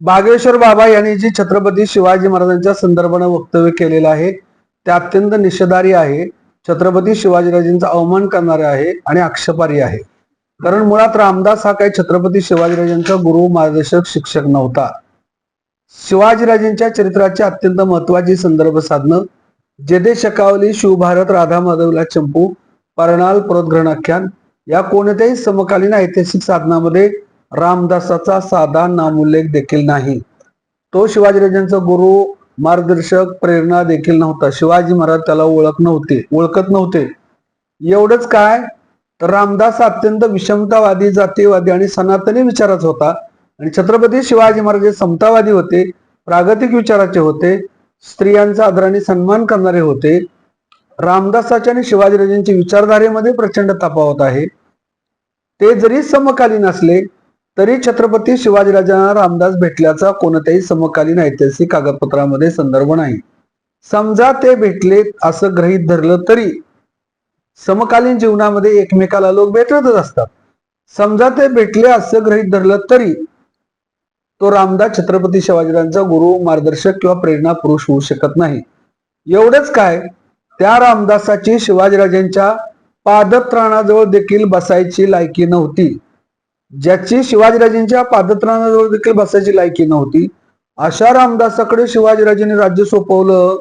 बागेश्वर बाबा यांनी जी छत्रपती शिवाजी महाराजांच्या संदर्भाने वक्तव्य केलेलं आहे ते अत्यंत निषेधार्ह आहे. छत्रपती शिवाजीराजांचा अवमान करणारे आहे आणि आक्षेपार्ह आहे. कारण मुळात रामदास हा काही छत्रपती शिवाजीराजांचा गुरु मार्गदर्शक शिक्षक नव्हता. शिवाजीराजांच्या चरित्राची अत्यंत महत्वाची संदर्भ साधनं जेदे शकावली, शिवभारत, राधा माधवला चंपू, परणाल, परतग्रहणाख्यान या कोणत्याही समकालीन ऐतिहासिक साधनामध्ये रामदासाचा साधा नामोल्लेख देखील नाही. तो शिवाजीराजांचा गुरु, मार्गदर्शक, प्रेरणा देखील नव्हता. शिवाजी महाराज त्याला ओळखत नव्हते. एवढंच काय तर रामदास अत्यंत विषमतावादी, जातीयवादी आणि सनातनी विचाराचा होता आणि छत्रपती शिवाजी महाराज समतावादी होते, प्रागतिक विचाराचे होते, स्त्रियांचा आदराने सन्मान करणारे होते. रामदासाच्या आणि शिवाजीराजांच्या विचारधारेमध्ये प्रचंड तफावत आहे. ते जरी समकालीन असले तरी छत्रपती शिवाजीराजांना रामदास भेटल्याचा कोणत्याही समकालीन ऐतिहासिक कागदपत्रामध्ये संदर्भ नाही. समजा ते भेटले असं गृहीत धरलं तरी समकालीन जीवनामध्ये एकमेकाला लोक भेटतच असतात. समजा ते भेटले असं गृहीत धरलं तरी तो रामदास छत्रपती शिवाजीराजांचा गुरु, मार्गदर्शक किंवा प्रेरणा पुरुष होऊ शकत नाही. एवढंच काय त्या रामदासाची शिवाजीराजांच्या पादत्राणाजवळ देखील बसायची लायकी नव्हती. ज्याची शिवाजीराजांच्या पादत्राणाजवळ देखील बसायची लायकी नव्हती अशा रामदासाकडे शिवाजीराजांनी राज्य सोपवलं,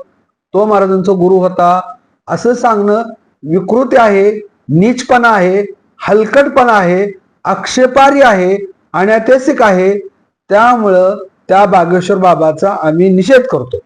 तो महाराजांचा गुरु होता असं सांगणं विकृती आहे, नीचपणा आहे, हलकटपणा आहे, आक्षेपार्ह आहे, अनैतिहासिक आहे. त्यामुळं त्या बागेश्वर बाबाचा आम्ही निषेध करतो.